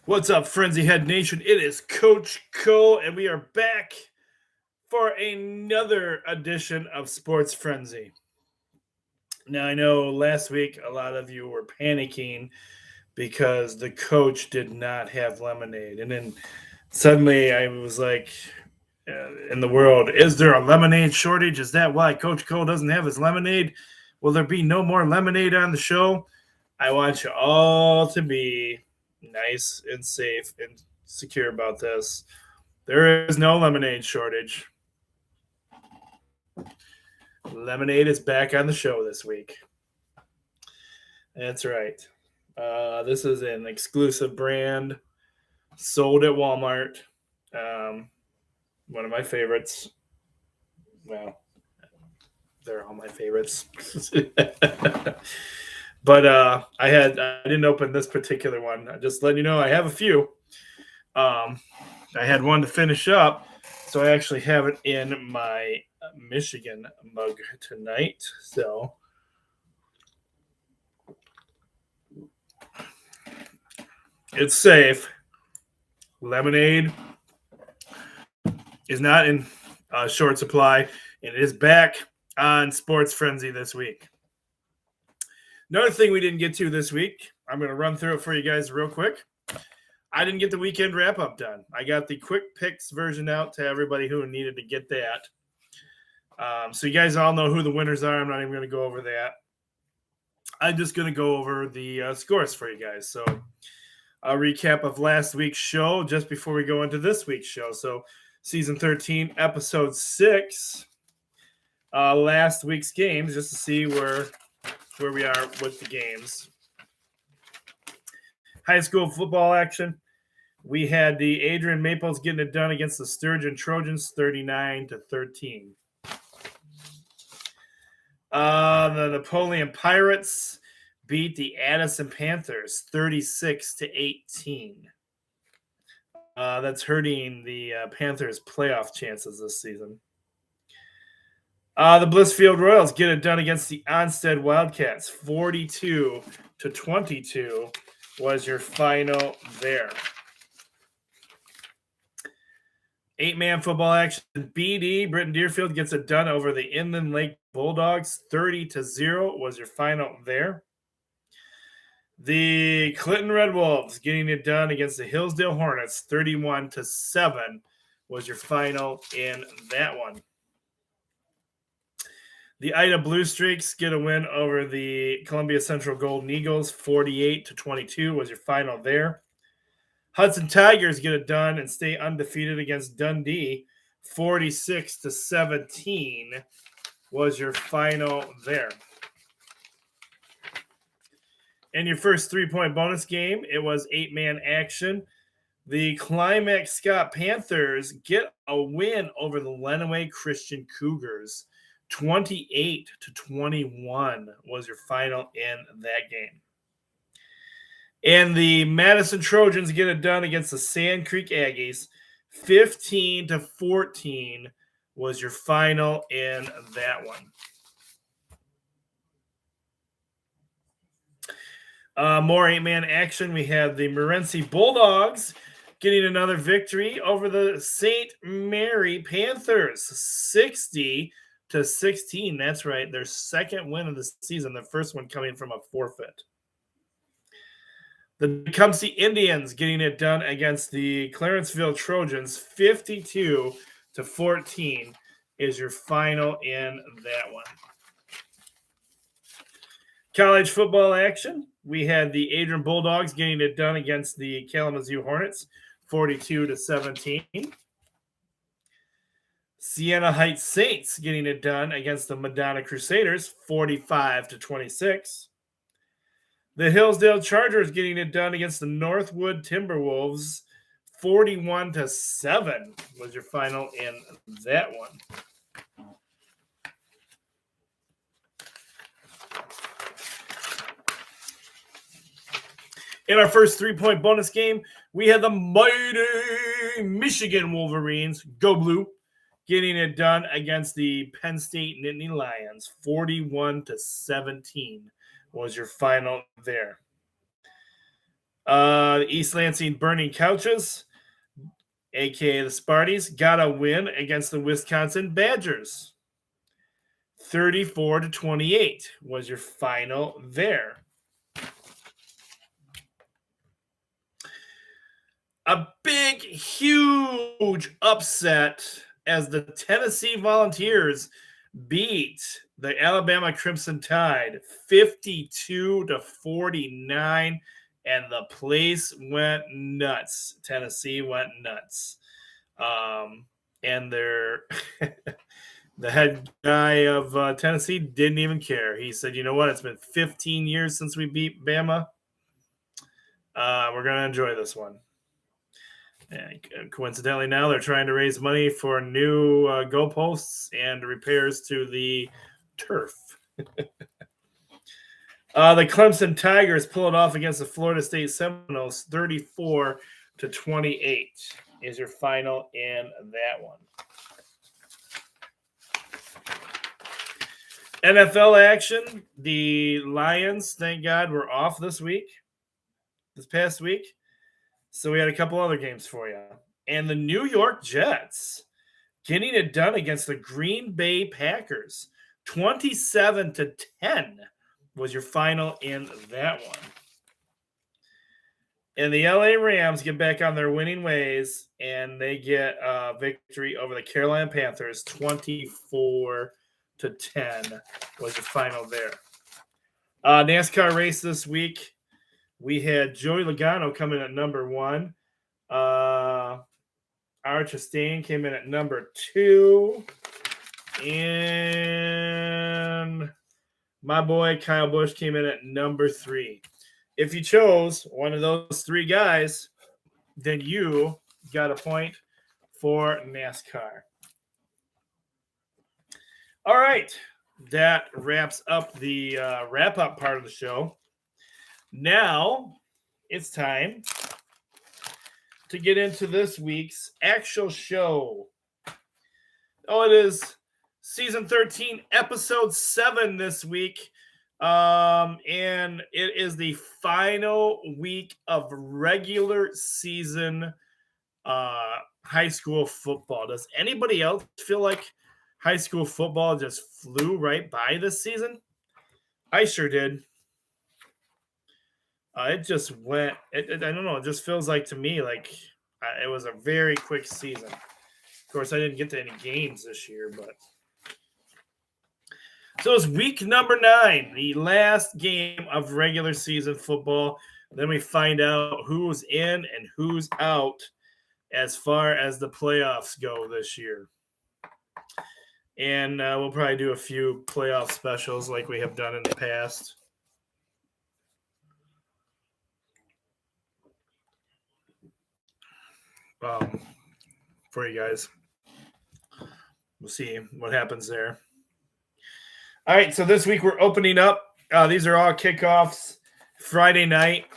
What's up, Frenzy Head Nation? It is Coach Cole, and we are back for another edition of Sports Frenzy. Now, I know last week a lot of you were panicking because the coach did not have lemonade. And then suddenly I was like, in the world, is there a lemonade shortage? Is that why Coach Cole doesn't have his lemonade? Will there be no more lemonade on the show? I want you all to be nice and safe and secure about this. There is no lemonade shortage. Lemonade is back on the show this week. That's right. This is an exclusive brand sold at Walmart. One of my favorites. Well, they're all my favorites. But I didn't open this particular one. I just letting you know I have a few. I had one to finish up, so I actually have it in my Michigan mug tonight. So it's safe. Lemonade is not in short supply, and it is back on Sports Frenzy this week. Another thing we didn't get to this week, I'm going to run through it for you guys real quick. I didn't get the weekend wrap-up done. I got the quick picks version out to everybody who needed to get that. So you guys all know who the winners are. I'm not even going to go over that. I'm just going to go over the scores for you guys. So a recap of last week's show just before we go into this week's show. So Season 13, Episode 6, last week's games, just to see where we are with the games. High school football action. We had the Adrian Maples getting it done against the Sturgeon Trojans, 39-13. The Napoleon Pirates beat the Addison Panthers, 36-18. That's hurting the Panthers' playoff chances this season. The Blissfield Royals get it done against the Onstead Wildcats, 42-22 was your final there. 8-man football action. BD, Britton Deerfield, gets it done over the Inland Lake Bulldogs, 30-0 was your final there. The Clinton Red Wolves getting it done against the Hillsdale Hornets, 31-7 was your final in that one. The Ida Blue Streaks get a win over the Columbia Central Golden Eagles, 48-22 was your final there. Hudson Tigers get it done and stay undefeated against Dundee, 46-17 was your final there. In your first 3-point bonus game, it was 8-man action. The Climax Scott Panthers get a win over the Lenawee Christian Cougars. 28-21 was your final in that game. And the Madison Trojans get it done against the Sand Creek Aggies. 15-14 was your final in that one. More 8-man action. We have the Morenci Bulldogs getting another victory over the St. Mary Panthers, 60-16. That's right. Their second win of the season. The first one coming from a forfeit. The Tecumseh Indians getting it done against the Clarenceville Trojans, 52-14 is your final in that one. College football action. We had the Adrian Bulldogs getting it done against the Kalamazoo Hornets, 42-17. Siena Heights Saints getting it done against the Madonna Crusaders, 45-26. The Hillsdale Chargers getting it done against the Northwood Timberwolves, 41-7 was your final in that one. In our first 3-point bonus game, we had the mighty Michigan Wolverines, go blue, getting it done against the Penn State Nittany Lions, 41-17 was your final there. East Lansing Burning Couches, a.k.a. the Sparties, got a win against the Wisconsin Badgers. 34-28 was your final there. A big, huge upset as the Tennessee Volunteers beat the Alabama Crimson Tide 52-49, and the place went nuts. Tennessee went nuts. And their the head guy of Tennessee didn't even care. He said, you know what? It's been 15 years since we beat Bama. We're going to enjoy this one. And coincidentally, now they're trying to raise money for new goalposts and repairs to the turf. The Clemson Tigers pulled off against the Florida State Seminoles 34-28 is your final in that one. NFL action. The Lions, thank God, were off this past week. So we had a couple other games for you. And the New York Jets getting it done against the Green Bay Packers. 27-10 was your final in that one. And the LA Rams get back on their winning ways, and they get a victory over the Carolina Panthers. 24-10 was your final there. NASCAR race this week. We had Joey Logano come in at number 1. Art Chastain came in at number 2. And my boy Kyle Busch came in at number 3. If you chose one of those 3 guys, then you got a point for NASCAR. All right. That wraps up the wrap-up part of the show. Now, it's time to get into this week's actual show. Oh, it is Season 13, Episode 7 this week. And it is the final week of regular season high school football. Does anybody else feel like high school football just flew right by this season? I sure did. It just went, I don't know, it just feels like to me like it was a very quick season. Of course, I didn't get to any games this year, but. So it's week number 9, the last game of regular season football. Then we find out who's in and who's out as far as the playoffs go this year. And we'll probably do a few playoff specials like we have done in the past. For you guys. We'll see what happens there. All right, so this week we're opening up. These are all kickoffs Friday night,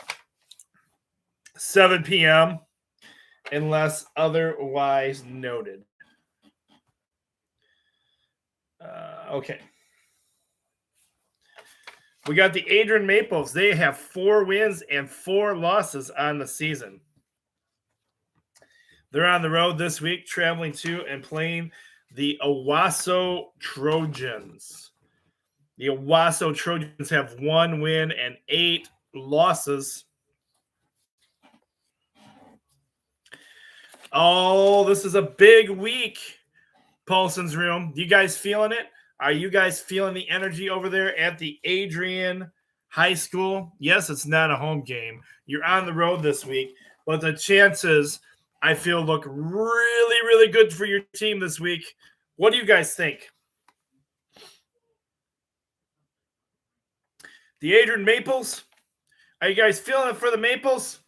7 p.m., unless otherwise noted. Okay. We got the Adrian Maples. They have 4 wins and 4 losses on the season. They're on the road this week, traveling to and playing the Owasso Trojans. The Owasso Trojans have 1 win and 8 losses. Oh, this is a big week, Paulson's Room. You guys feeling it? Are you guys feeling the energy over there at the Adrian High School? Yes, it's not a home game. You're on the road this week, but the chances, I feel, look really, really good for your team this week. What do you guys think? The Adrian Maples? Are you guys feeling it for the Maples?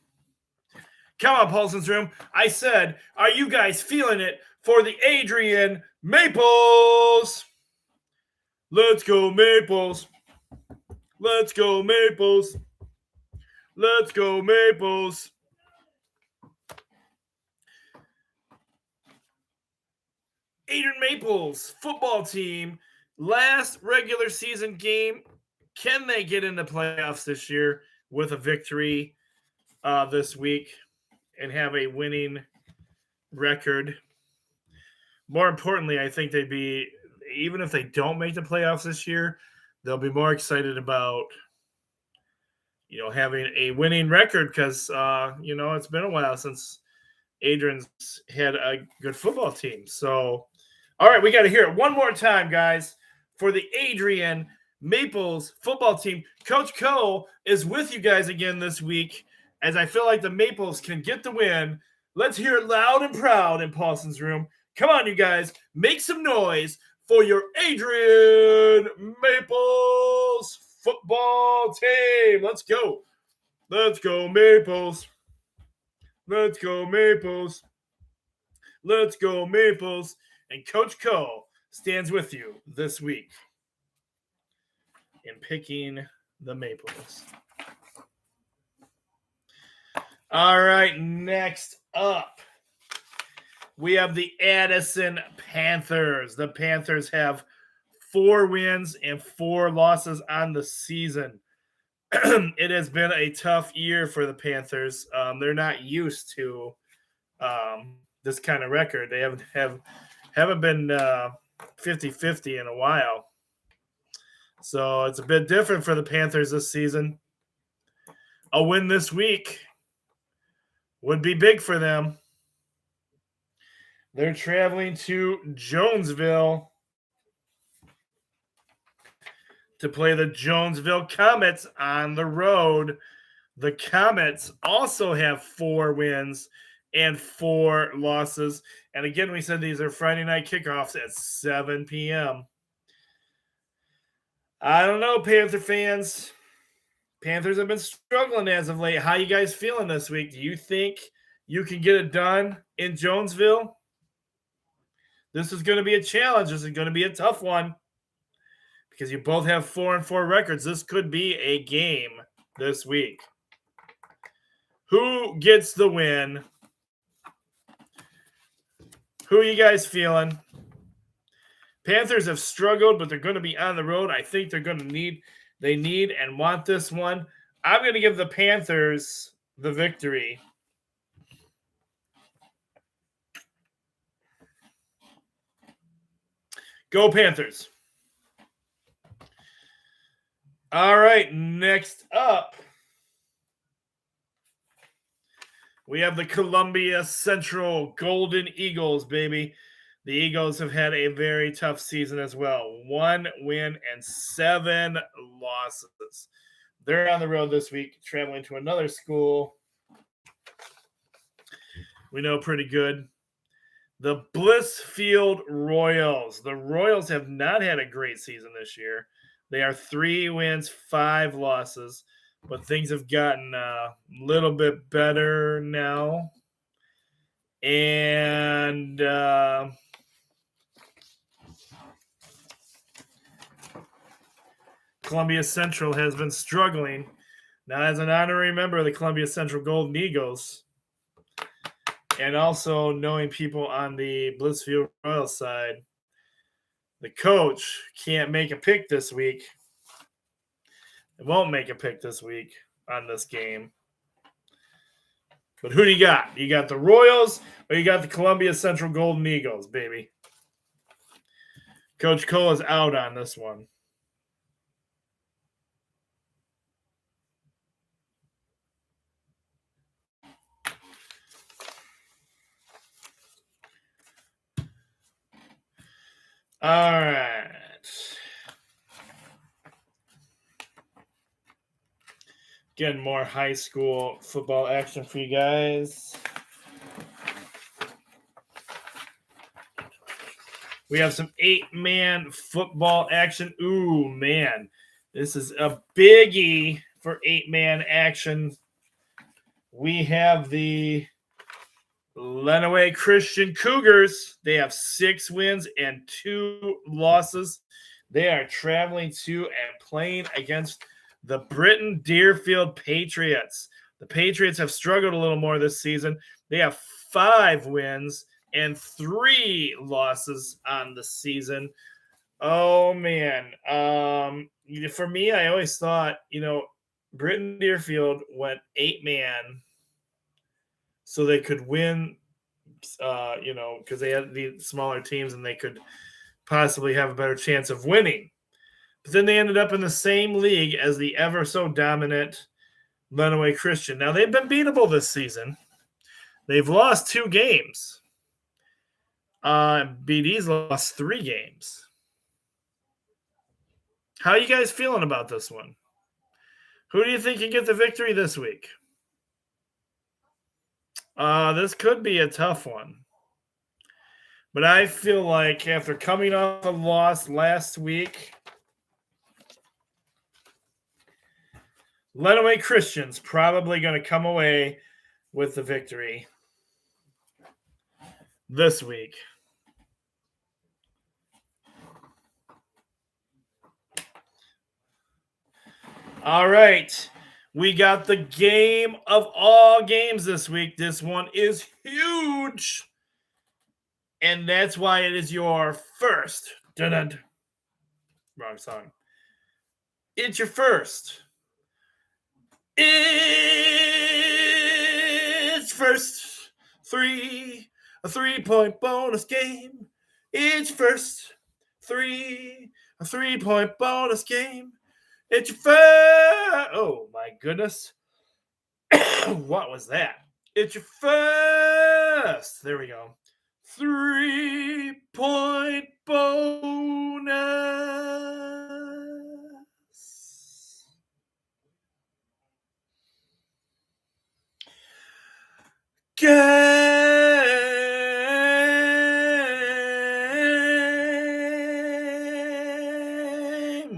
Come on, Paulson's Room. I said, are you guys feeling it for the Adrian Maples? Let's go, Maples. Let's go, Maples. Let's go, Maples. Adrian Maples football team, last regular season game. Can they get into playoffs this year with a victory this week and have a winning record. More importantly, I think they'd be, even if they don't make the playoffs this year, they'll be more excited about, having a winning record because, it's been a while since Adrian's had a good football team. So, all right, we got to hear it one more time, guys, for the Adrian Maples football team. Coach Cole is with you guys again this week, as I feel like the Maples can get the win. Let's hear it loud and proud in Paulson's room. Come on, you guys, make some noise for your Adrian Maples football team. Let's go. Let's go, Maples. Let's go, Maples. Let's go, Maples. And Coach Cole stands with you this week in picking the Maples. All right, next up, we have the Addison Panthers. The Panthers have 4 wins and 4 losses on the season. It has been a tough year for the Panthers. They're not used to this kind of record. They haven't been 50-50 in a while. So it's a bit different for the Panthers this season. A win this week would be big for them. They're traveling to Jonesville to play the Jonesville Comets on the road. The Comets also have 4 wins and 4 losses. And again, we said these are Friday night kickoffs at 7 p.m. I don't know, Panther fans. Panthers have been struggling as of late. How you guys feeling this week? Do you think you can get it done in Jonesville? This is going to be a challenge. This is going to be a tough one because you both have 4-4 records. This could be a game this week. Who gets the win? Who are you guys feeling? Panthers have struggled, but they're going to be on the road. I think they need and want this one. I'm going to give the Panthers the victory. Go Panthers. All right, next up, we have the Columbia Central Golden Eagles, baby. The Eagles have had a very tough season as well. 1 win and 7 losses. They're on the road this week, traveling to another school we know pretty good. The Blissfield Royals. The Royals have not had a great season this year. They are 3 wins, 5 losses, but things have gotten a little bit better now. And Columbia Central has been struggling. Now, as an honorary member of the Columbia Central Golden Eagles, and also knowing people on the Blissfield Royals side, the coach can't make a pick this week. It won't make a pick this week on this game. But who do you got? You got the Royals or you got the Columbia Central Golden Eagles, baby? Coach Cole is out on this one. All right. Getting more high school football action for you guys. We have some 8-man football action. Ooh, man. This is a biggie for 8-man action. We have the Lenawee Christian Cougars. They have 6 wins and 2 losses. They are traveling to and playing against the Britton Deerfield Patriots. The Patriots have struggled a little more this season. They have 5 wins and 3 losses on the season. Oh, man. For me, I always thought, Britton Deerfield went 8-man so they could win, because they had the smaller teams and they could possibly have a better chance of winning. But then they ended up in the same league as the ever so dominant Lenawee Christian. Now, they've been beatable this season. They've lost 2 games. BD's lost 3 games. How are you guys feeling about this one? Who do you think can get the victory this week? This could be a tough one. But I feel like after coming off a loss last week, Lenawee Christian's probably going to come away with the victory this week. All right. We got the game of all games this week. This one is huge. And that's why it is your first. Dun-dun. Wrong song. It's your first. It's first a 3-point bonus game. It's first a 3-point bonus game. It's your first. Oh my goodness. What was that? It's your first. There we go. 3-point bonus. Game.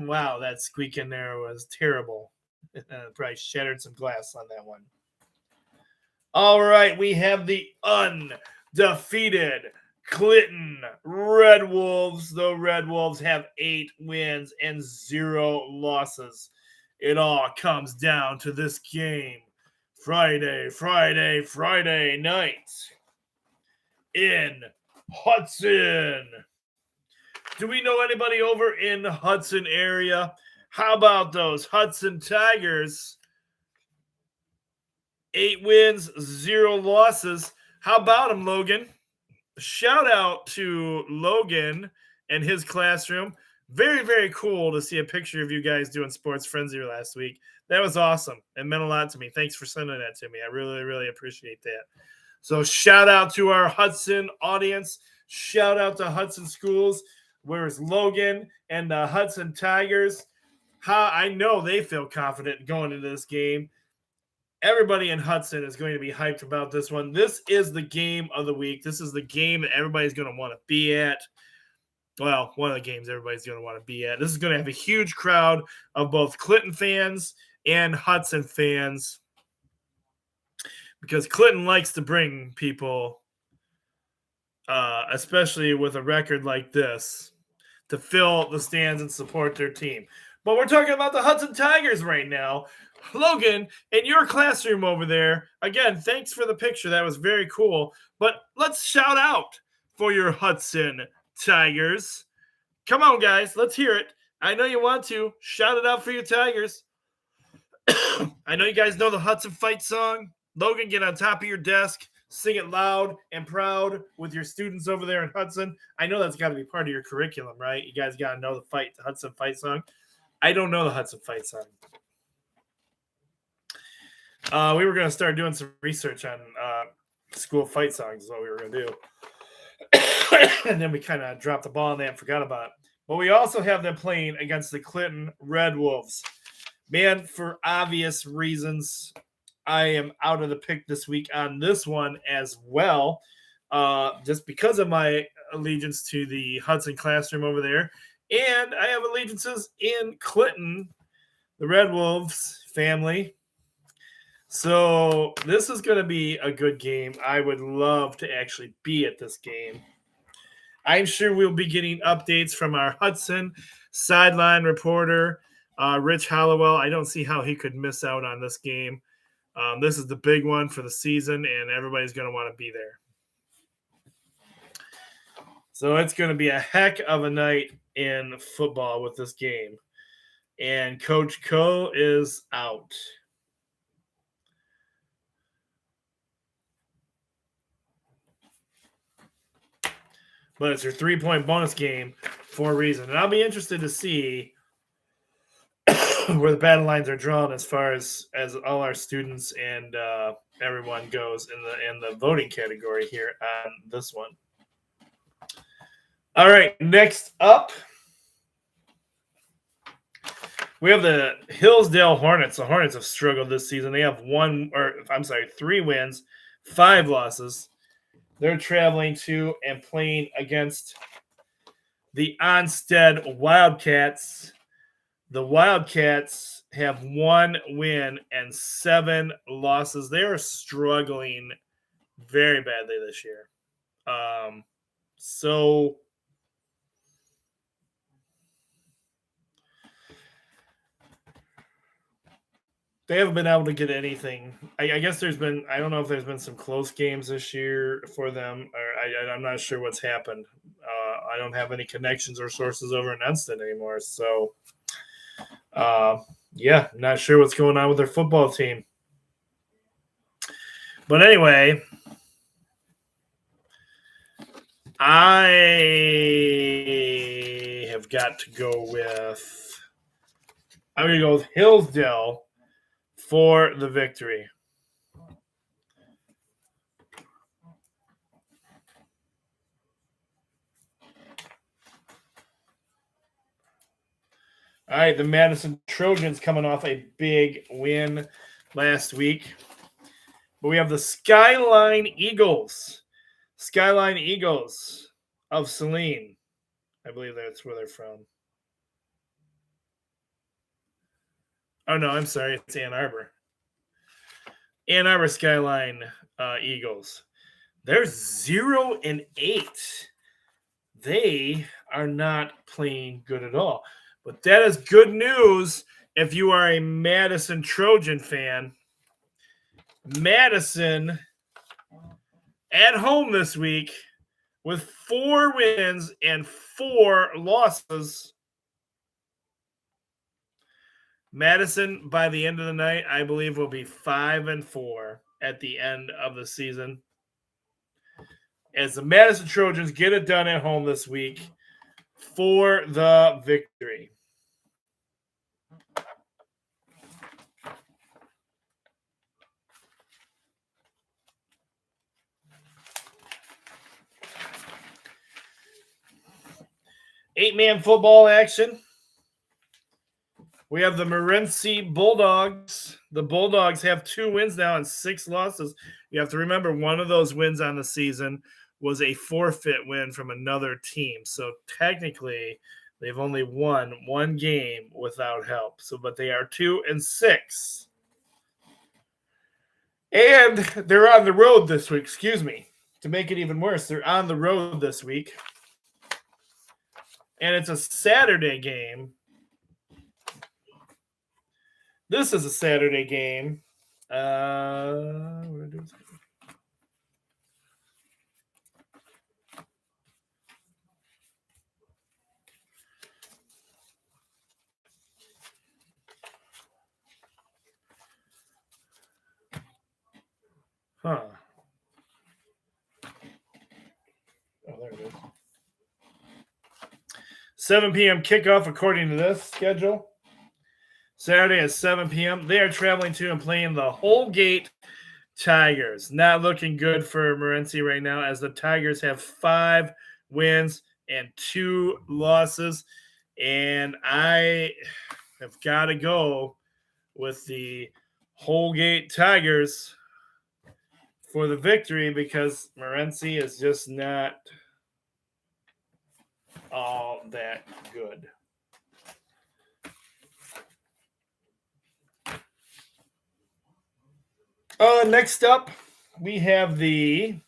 Wow, that squeak in there was terrible. Probably shattered some glass on that one. All right, we have the undefeated Clinton Red Wolves. The Red Wolves have 8 wins and 0 losses. It all comes down to this game. Friday night in Hudson. Do we know anybody over in the Hudson area? How about those Hudson Tigers? 8 wins, 0 losses. How about them, Logan? Shout out to Logan and his classroom. Very, very cool to see a picture of you guys doing Sports Frenzy last week. That was awesome. It meant a lot to me. Thanks for sending that to me. I really, really appreciate that. So shout out to our Hudson audience. Shout out to Hudson Schools. Where's Logan and the Hudson Tigers? I know they feel confident going into this game. Everybody in Hudson is going to be hyped about this one. This is the game of the week. This is the game that everybody's going to want to be at. Well, one of the games everybody's going to want to be at. This is going to have a huge crowd of both Clinton fans and Hudson fans because Clinton likes to bring people, especially with a record like this, to fill the stands and support their team. But we're talking about the Hudson Tigers right now. Logan, in your classroom over there, again, thanks for the picture. That was very cool. But let's shout out for your Hudson Tigers. Come on, guys. Let's hear it. I know you want to. Shout it out for your Tigers. I know you guys know the Hudson Fight song. Logan, get on top of your desk. Sing it loud and proud with your students over there in Hudson. I know that's got to be part of your curriculum, right? You guys got to know the Hudson Fight song. I don't know the Hudson Fight song. We were going to start doing some research on school fight songs is what we were going to do. And then we kind of dropped the ball on that and forgot about it. But we also have them playing against the Clinton Red Wolves. Man, for obvious reasons, I am out of the pick this week on this one as well. Just because of my allegiance to the Hudson classroom over there. And I have allegiances in Clinton, the Red Wolves family. So this is going to be a good game. I would love to actually be at this game. I'm sure we'll be getting updates from our Hudson sideline reporter, Rich Hollowell. I don't see how he could miss out on this game. This is the big one for the season, and everybody's going to want to be there. So it's going to be a heck of a night in football with this game. And Coach Co is out. But it's your 3-point bonus game for a reason. And I'll be interested to see where the battle lines are drawn as far as all our students and everyone goes in the voting category here on this one. All right, next up, we have the Hillsdale Hornets. The Hornets have struggled this season. They have 3 wins, 5 losses. They're traveling to and playing against the Onstead Wildcats. The Wildcats have 1 win and 7 losses. They are struggling very badly this year. So they haven't been able to get anything. I guess I don't know if there's been some close games this year for them, or I'm not sure what's happened. I don't have any connections or sources over in Enston anymore. So, yeah, not sure what's going on with their football team. But anyway, I have got to go with – I'm going to go with Hillsdale for the victory. All right, the Madison Trojans coming off a big win last week. But we have the Skyline Eagles. Skyline Eagles of Saline. I believe that's where they're from. Oh, no, I'm sorry. It's Ann Arbor. Ann Arbor Skyline Eagles. They're 0-8. They are not playing good at all. But that is good news if you are a Madison Trojan fan. Madison at home this week with 4 wins and 4 losses. Madison, by the end of the night, I believe will be 5-4 at the end of the season. As the Madison Trojans get it done at home this week for the victory. Eight-man football action. We have the Morenci Bulldogs. The Bulldogs have 2 wins now and 6 losses. You have to remember one of those wins on the season was a forfeit win from another team. So technically, they've only won 1 game without help. But they are 2-6. And they're on the road this week. Excuse me. To make it even worse, they're on the road this week. And it's a Saturday game. This is a Saturday game. Oh, there it is. 7 p.m. kickoff according to this schedule. Saturday at 7 p.m. They are traveling to and playing the Holgate Tigers. Not looking good for Morenci right now as the Tigers have 5 wins and 2 losses. And I have got to go with the Holgate Tigers for the victory because Morenci is just not all that good. Next up, we have the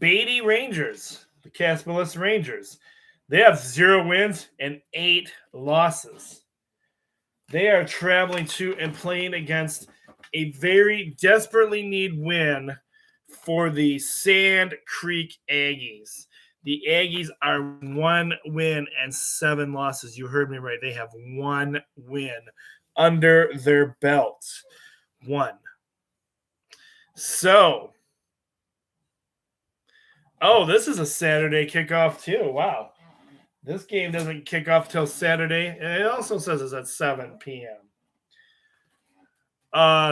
Beatty Rangers, the Caspalis Rangers. They have 0 wins and 8 losses. They are traveling to and playing against a very desperately need win for the Sand Creek Aggies. The Aggies are 1 win and 7 losses. You heard me right. They have 1 win under their belt. 1. So, this is a Saturday kickoff too. Wow. This game doesn't kick off till Saturday. And it also says it's at 7 p.m.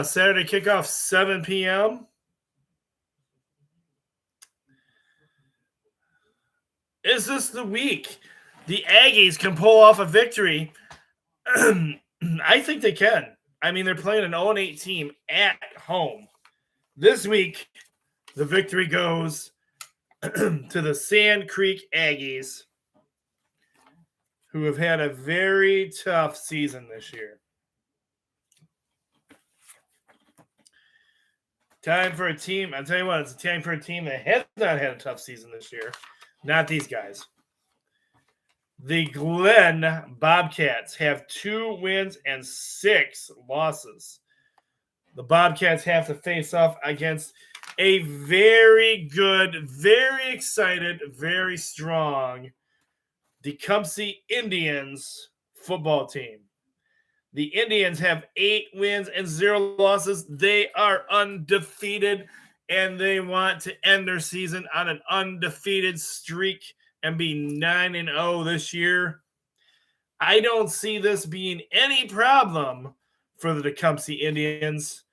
Saturday kickoff, 7 p.m. Is this the week the Aggies can pull off a victory? I think they can. I mean, they're playing an 0-8 team at home. This week, the victory goes to the Sand Creek Aggies, who have had a very tough season this year. Time for a team. I'll tell you what, it's a time for a team that has not had a tough season this year. Not these guys. The Glen Bobcats have 2 wins and 6 losses. The Bobcats have to face off against a very good, very excited, very strong Tecumseh Indians football team. The Indians have 8 wins and 0 losses. They are undefeated, and they want to end their season on an undefeated streak and be 9-0 this year. I don't see this being any problem for the Tecumseh Indians,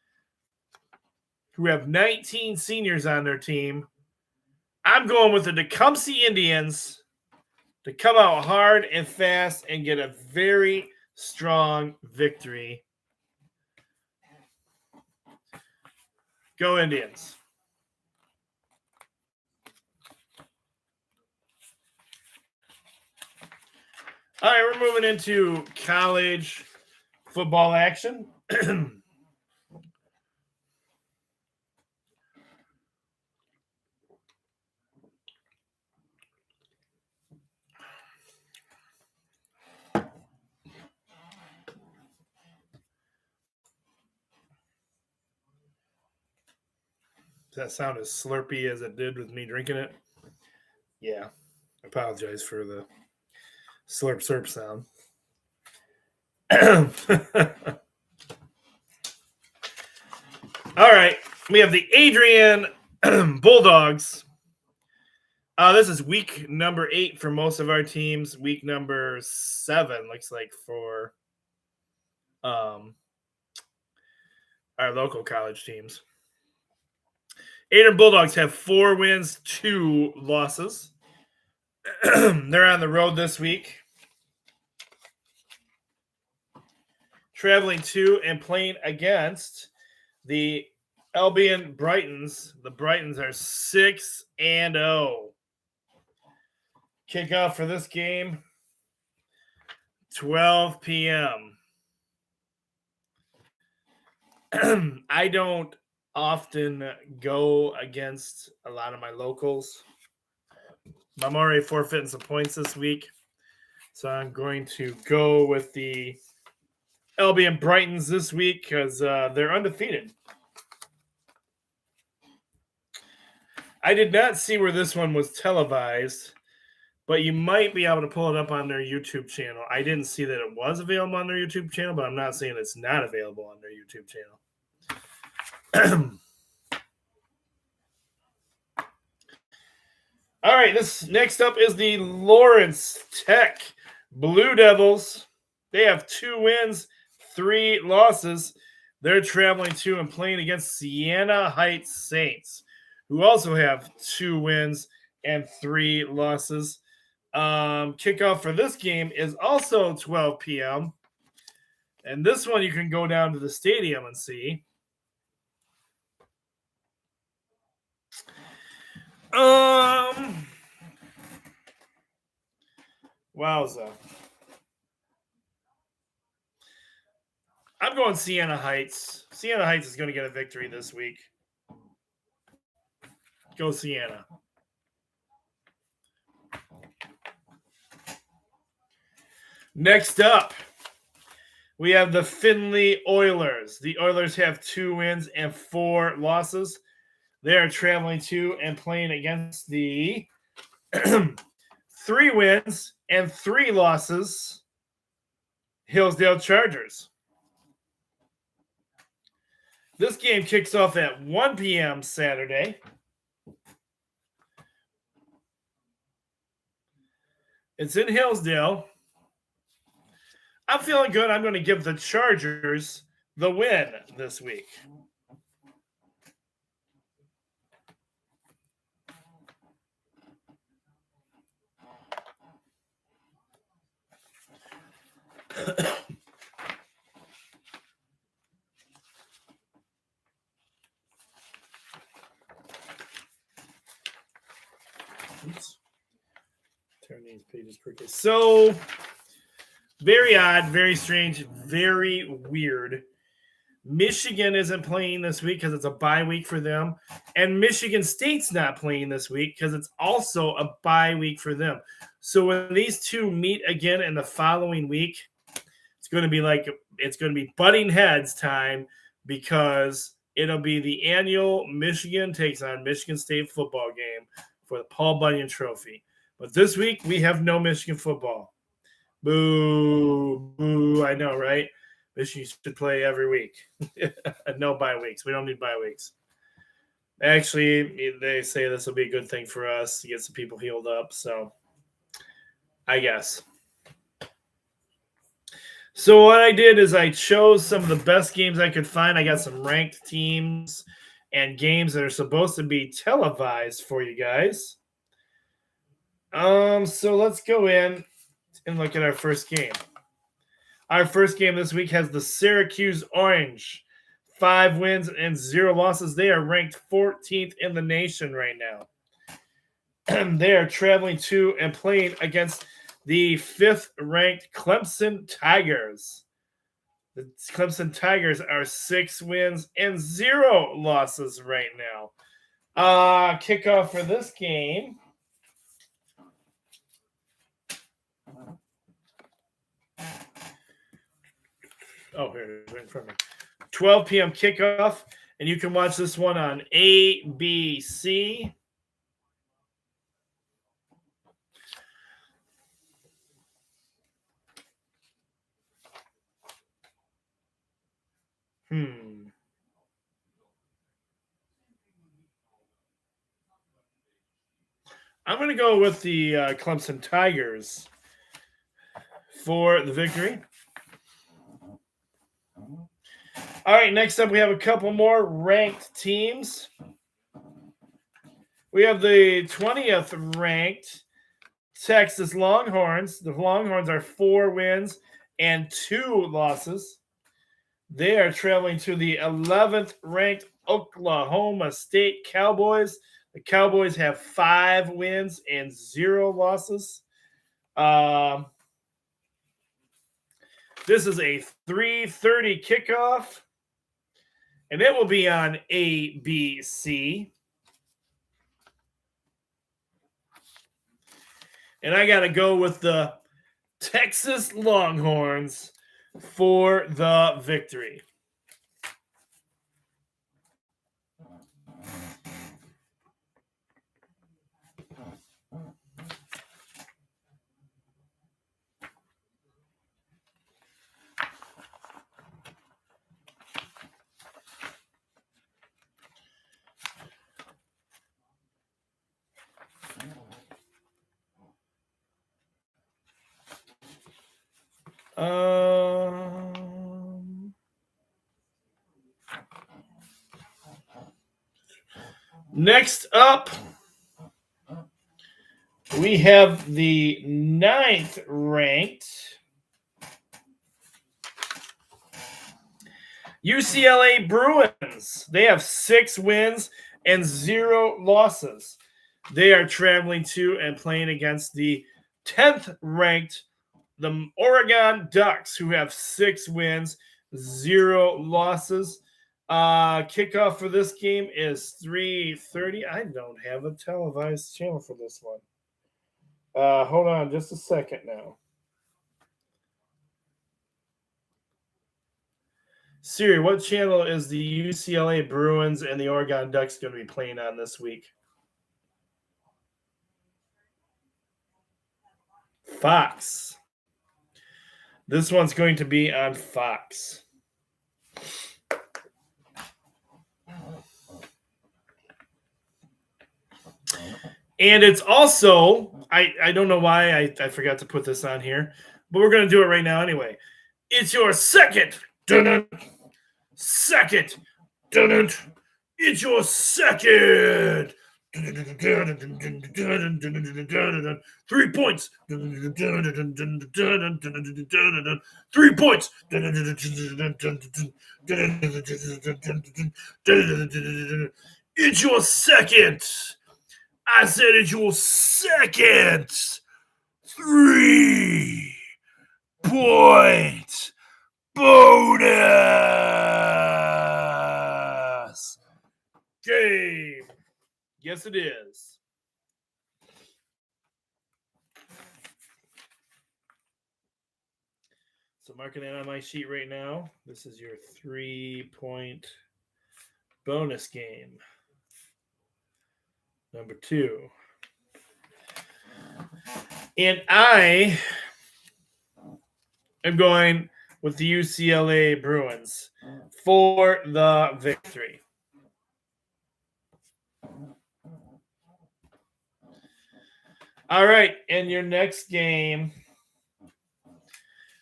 who have 19 seniors on their team. I'm going with the Tecumseh Indians to come out hard and fast and get a very strong victory. Go Indians. All right, we're moving into college football action. Does that sound as slurpy as it did with me drinking it? Yeah. I apologize for the slurp sound. All right. We have the Adrian Bulldogs. This is week number 8 for most of our teams. Week number 7 looks like for our local college teams. Adrian Bulldogs have 4 wins, 2 losses. They're on the road this week, traveling to and playing against the Albion Brightons. The Brightons are 6-0. Kickoff for this game, 12 p.m. I don't often go against a lot of my locals. I'm already forfeiting some points this week, so I'm going to go with the Albion Brightons this week because they're undefeated. I did not see where this one was televised, but you might be able to pull it up on their YouTube channel. I didn't see that it was available on their YouTube channel, but I'm not saying it's not available on their YouTube channel. All right, this next up is the Lawrence Tech Blue Devils. They have 2 wins, 3 losses. They're traveling to and playing against Siena Heights Saints, who also have 2 wins and 3 losses. Kickoff for this game is also 12 p.m. And this one you can go down to the stadium and see. Wowza. I'm going Siena Heights. Siena Heights is going to get a victory this week. Go Siena. Next up, we have the Findlay Oilers. The Oilers have 2 wins and 4 losses. They are traveling to and playing against the 3 wins and 3 losses, Hillsdale Chargers. This game kicks off at 1 p.m. Saturday. It's in Hillsdale. I'm feeling good. I'm going to give the Chargers the win this week. Oops. Turn these pages quickly. So, very odd, very strange, very weird. Michigan isn't playing this week because it's a bye week for them. And Michigan State's not playing this week because it's also a bye week for them. So when these two meet again in the following week, it's going to be butting heads time because it'll be the annual Michigan takes on Michigan State football game for the Paul Bunyan Trophy. But this week, we have no Michigan football. Boo, boo, I know, right? Michigan should play every week. No bye weeks. We don't need bye weeks. Actually, they say this will be a good thing for us to get some people healed up. So, I guess. So what I did is I chose some of the best games I could find. I got some ranked teams and games that are supposed to be televised for you guys. So let's go in and look at our first game. Our first game this week has the Syracuse Orange. 5 wins and 0 losses. They are ranked 14th in the nation right now. They are traveling to and playing against the 5th-ranked Clemson Tigers. The Clemson Tigers are 6 wins and 0 losses right now. Kickoff for this game. Oh, here it is right in front of me. 12 p.m. kickoff, and you can watch this one on ABC. I'm going to go with the Clemson Tigers for the victory. All right, next up we have a couple more ranked teams. We have the 20th ranked Texas Longhorns. The Longhorns are 4 wins and 2 losses. They are traveling to the 11th ranked Oklahoma State Cowboys. The Cowboys have 5 wins and 0 losses. This is a 3:30 kickoff, and it will be on ABC. And I got to go with the Texas Longhorns for the victory. Next up, we have the 9th ranked UCLA Bruins. They have 6 wins and 0 losses. They are traveling to and playing against the 10th ranked the Oregon Ducks, who have 6 wins, 0 losses. Kickoff for this game is 3:30. I don't have a televised channel for this one. Hold on just a second now. Siri, what channel is the UCLA Bruins and the Oregon Ducks going to be playing on this week? Fox. This one's going to be on Fox. And it's also, I don't know why I forgot to put this on here, but we're going to do it right now anyway. It's your second. Second. It's your second. 3 points. 3 points. It's your second. I said it's your second 3-point bonus game. Yes, it is. So marking that on my sheet right now. This is your 3-point bonus game. Number 2. And I am going with the UCLA Bruins for the victory. All right, and your next game,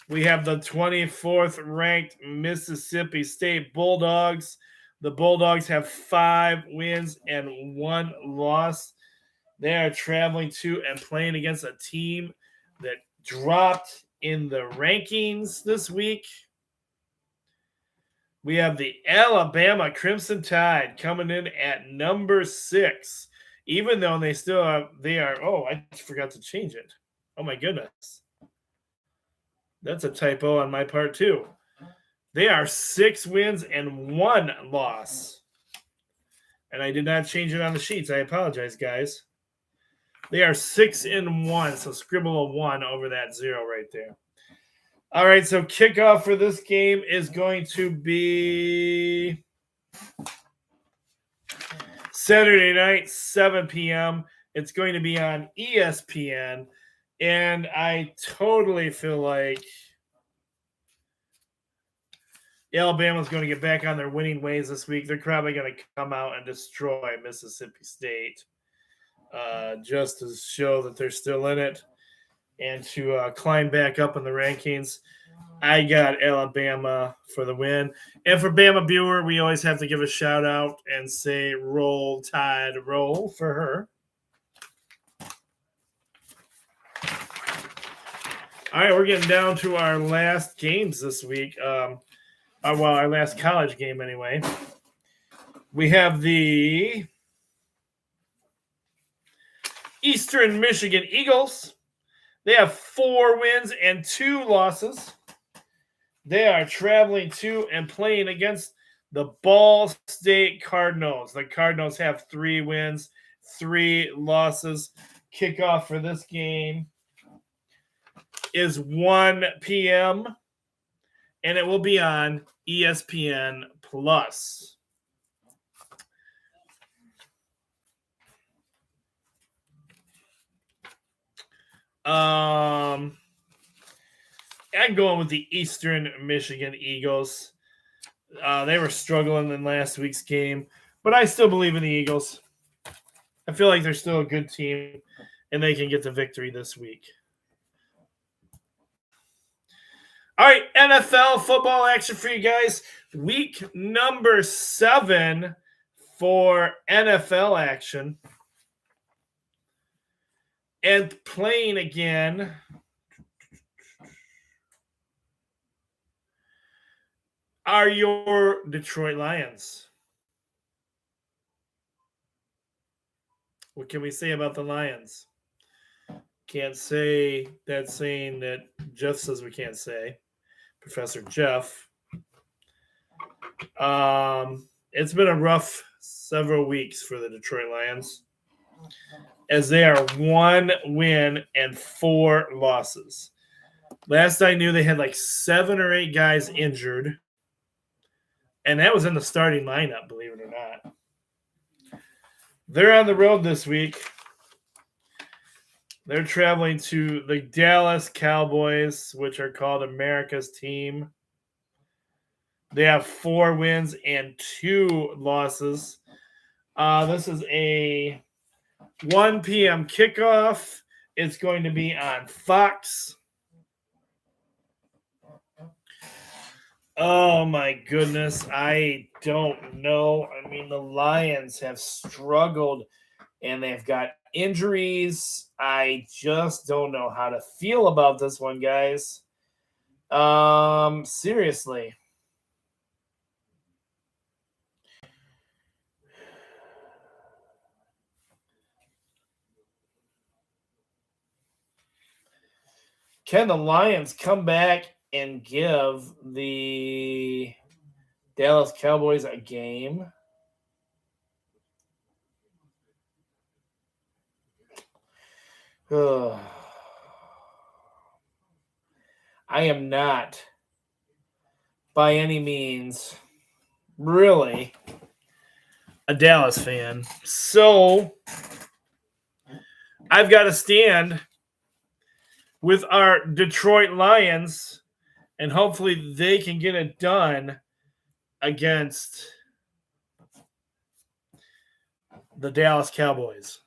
we have the 24th ranked Mississippi State Bulldogs. The Bulldogs have 5 wins and 1 loss. They are traveling to and playing against a team that dropped in the rankings this week. We have the Alabama Crimson Tide coming in at number 6, even though they still are. Oh, I forgot to change it. Oh my goodness. That's a typo on my part too. They are 6 wins and 1 loss. And I did not change it on the sheets. I apologize, guys. They are 6-1, so scribble a 1 over that 0 right there. All right, so kickoff for this game is going to be Saturday night, 7 p.m. It's going to be on ESPN, and I totally feel like Alabama's going to get back on their winning ways this week. They're probably going to come out and destroy Mississippi State just to show that they're still in it and to climb back up in the rankings. I got Alabama for the win. And for Bama Buer, we always have to give a shout out and say roll, Tide, roll for her. All right, we're getting down to our last games this week. Our last college game anyway. We have the Eastern Michigan Eagles. They have 4 wins and 2 losses. They are traveling to and playing against the Ball State Cardinals. The Cardinals have 3 wins, 3 losses. Kickoff for this game is 1 p.m. and it will be on ESPN Plus. I'm going with the Eastern Michigan Eagles. They were struggling in last week's game, but I still believe in the Eagles. I feel like they're still a good team, and they can get the victory this week. All right, NFL football action for you guys. Week number 7 for NFL action. And playing again are your Detroit Lions. What can we say about the Lions? Can't say that saying that Jeff says we can't say. Professor Jeff. It's been a rough several weeks for the Detroit Lions, as they are 1 win and 4 losses. Last I knew, they had like 7 or 8 guys injured, and that was in the starting lineup, believe it or not. They're on the road this week. They're traveling to the Dallas Cowboys, which are called America's team. They have 4 wins and 2 losses. This is a 1 p.m. kickoff. It's going to be on Fox. Oh, my goodness. I don't know. I mean, the Lions have struggled, and they've got injuries. I just don't know how to feel about this one, guys. Seriously. Can the Lions come back and give the Dallas Cowboys a game? I am not, by any means, really a Dallas fan. So I've got to stand with our Detroit Lions, and hopefully they can get it done against the Dallas Cowboys.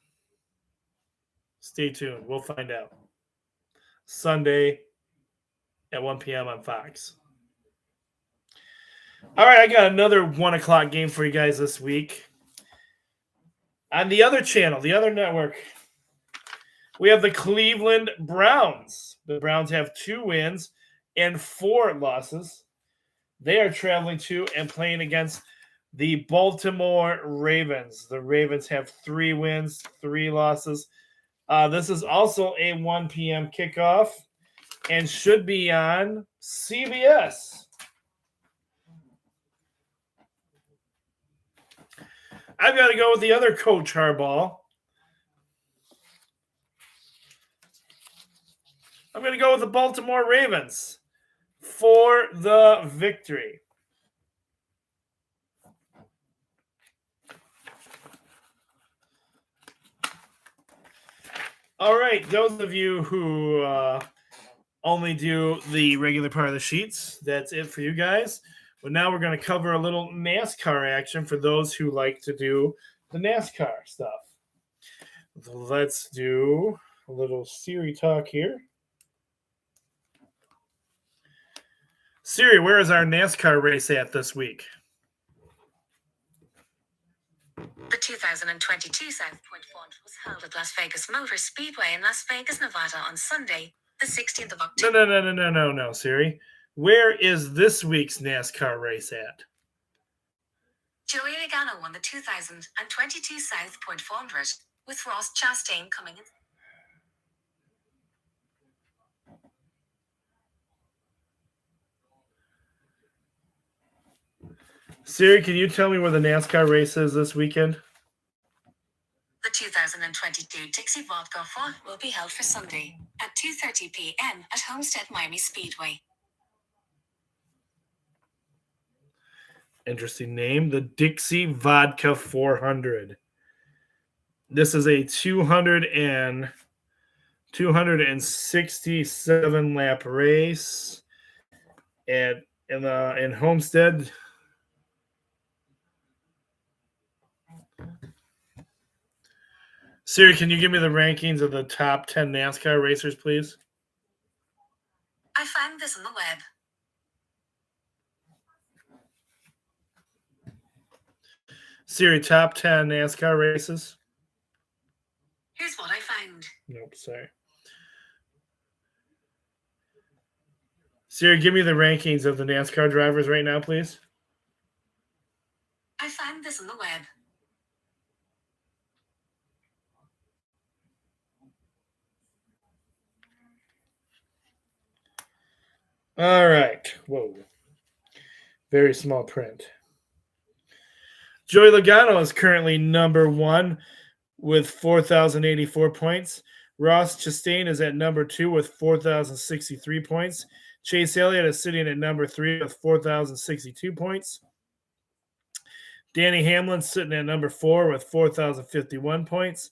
Stay tuned. We'll find out. Sunday at 1 p.m. on Fox. All right, I got another 1 o'clock game for you guys this week. On the other channel, the other network, we have the Cleveland Browns. The Browns have 2 wins and 4 losses. They are traveling to and playing against the Baltimore Ravens. The Ravens have 3 wins, 3 losses. This is also a 1 p.m. kickoff and should be on CBS. I've got to go with the other coach, Harbaugh. I'm going to go with the Baltimore Ravens for the victory. All right, those of you who only do the regular part of the sheets, that's it for you guys. But now we're going to cover a little NASCAR action for those who like to do the NASCAR stuff. So let's do a little Siri talk here. Siri, where is our NASCAR race at this week? The 2022 South Point 400 was held at Las Vegas Motor Speedway in Las Vegas, Nevada on Sunday, the 16th of October. No, Siri. Where is this week's NASCAR race at? Joey Logano won the 2022 South Point 400, with Ross Chastain coming in. Siri, can you tell me where the NASCAR race is this weekend? The 2022 Dixie Vodka 4 will be held for Sunday at 2:30 p.m. at Homestead Miami Speedway. Interesting name, the Dixie Vodka 400. This is a 267 lap race in Homestead. Siri, can you give me the rankings of the top 10 NASCAR racers, please? I found this on the web. Siri, top 10 NASCAR races. Here's what I found. Nope, sorry. Siri, give me the rankings of the NASCAR drivers right now, please. I found this on the web. All right. Whoa. Very small print. Joey Logano is currently number 1 with 4,084 points. Ross Chastain is at number 2 with 4,063 points. Chase Elliott is sitting at number 3 with 4,062 points. Danny Hamlin's sitting at number 4 with 4,051 points.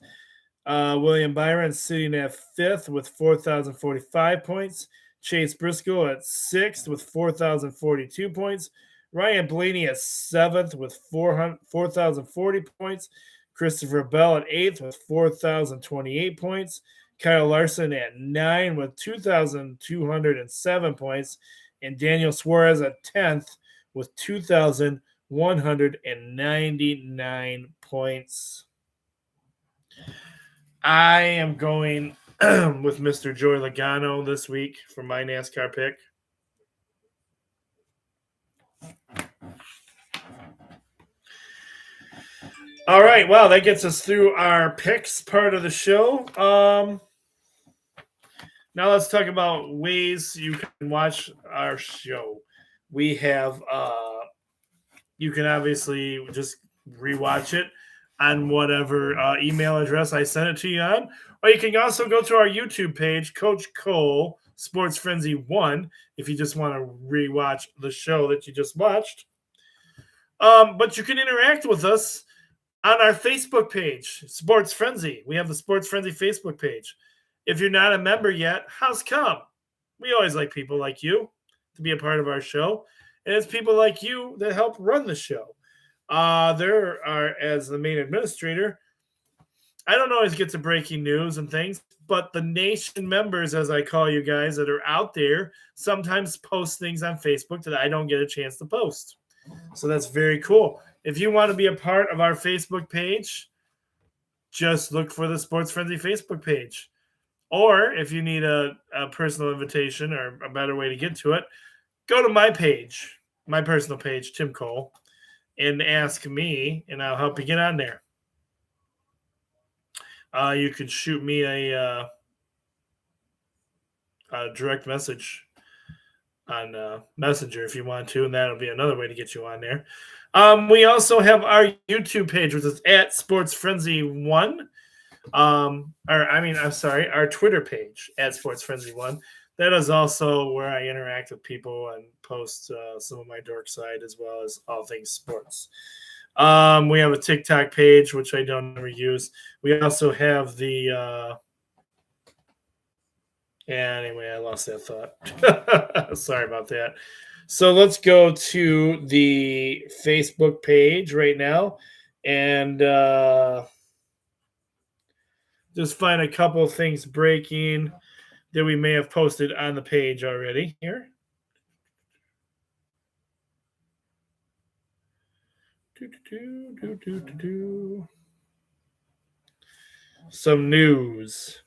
William Byron sitting at 5th with 4,045 points. Chase Briscoe at 6th with 4,042 points. Ryan Blaney at 7th with 4,040 points. Christopher Bell at 8th with 4,028 points. Kyle Larson at 9 with 2,207 points. And Daniel Suarez at 10th with 2,199 points. I am going with Mr. Joey Logano this week for my NASCAR pick. All right, well, that gets us through our picks part of the show. Now let's talk about ways you can watch our show. We have, you can obviously just rewatch it on whatever email address I sent it to you on. Or you can also go to our YouTube page, Coach Cole Sports Frenzy 1, if you just want to rewatch the show that you just watched. But you can interact with us on our Facebook page, Sports Frenzy. We have the Sports Frenzy Facebook page. If you're not a member yet, how's come? We always like people like you to be a part of our show. And it's people like you that help run the show. There are, as the main administrator, I don't always get to breaking news and things, but the nation members, as I call you guys that are out there, sometimes post things on Facebook that I don't get a chance to post. So that's very cool. If you want to be a part of our Facebook page, just look for the Sports Frenzy Facebook page. Or if you need a personal invitation or a better way to get to it, go to my page, my personal page, Tim Cole, and ask me, and I'll help you get on there. You could shoot me a direct message on Messenger if you want to, and that'll be another way to get you on there. We also have our YouTube page, which is at Sports Frenzy 1. Our Twitter page at Sports Frenzy 1. That is also where I interact with people and post some of my dork side as well as all things sports. We have a TikTok page, which I don't ever use. We also have the anyway, I lost that thought. Sorry about that. So let's go to the Facebook page right now and just find a couple of things breaking that we may have posted on the page already here. Some news.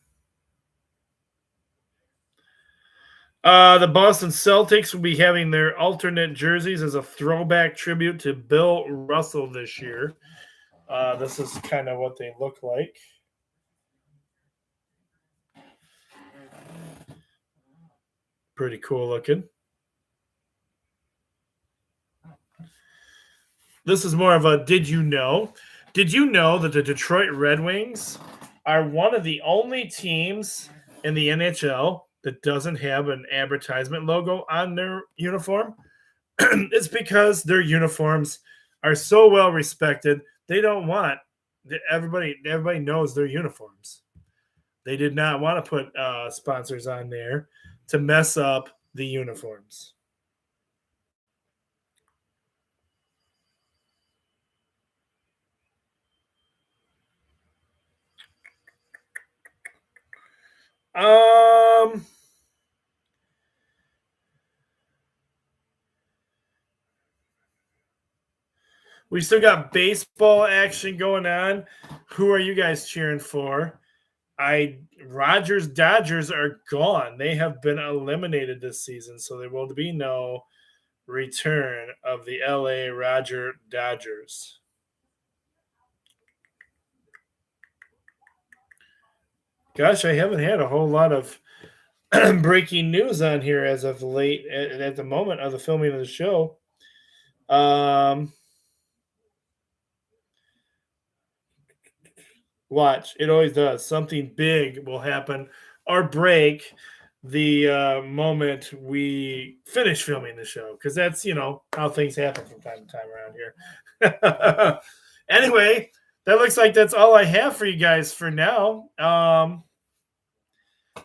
The Boston Celtics will be having their alternate jerseys as a throwback tribute to Bill Russell this year. This is kind of what they look like. Pretty cool looking. This is more of a did you know? Did you know that the Detroit Red Wings are one of the only teams in the NHL that doesn't have an advertisement logo on their uniform? It's because their uniforms are so well respected. They don't want everybody knows their uniforms. They did not want to put sponsors on there to mess up the uniforms. We still got baseball action going on. Who are you guys cheering for? Rogers Dodgers are gone. They have been eliminated this season, so there will be no return of the LA Roger Dodgers. Gosh, I haven't had a whole lot of breaking news on here as of late at the moment of the filming of the show. Watch, it always does. Something big will happen or break the moment we finish filming the show, because that's how things happen from time to time around here. Anyway, that looks like that's all I have for you guys for now.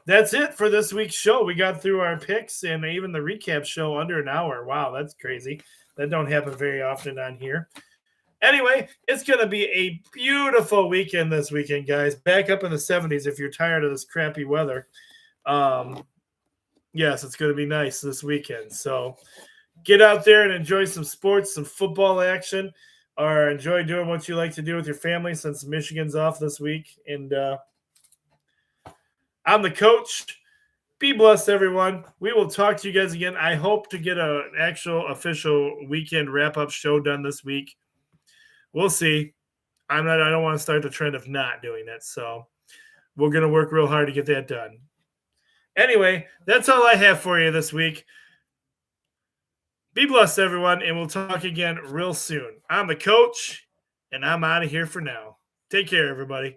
That's it for this week's show. We got through our picks and even the recap show under an hour. Wow, that's crazy. That don't happen very often on here. Anyway, it's going to be a beautiful weekend this weekend, guys. Back up in the 70s if you're tired of this crappy weather. Yes, it's going to be nice this weekend. So get out there and enjoy some sports, some football action, or enjoy doing what you like to do with your family since Michigan's off this week. And I'm the coach. Be blessed, everyone. We will talk to you guys again. I hope to get an actual official weekend wrap-up show done this week. We'll see. I don't want to start the trend of not doing it. So we're going to work real hard to get that done. Anyway, that's all I have for you this week. Be blessed, everyone, and we'll talk again real soon. I'm the coach, and I'm out of here for now. Take care, everybody.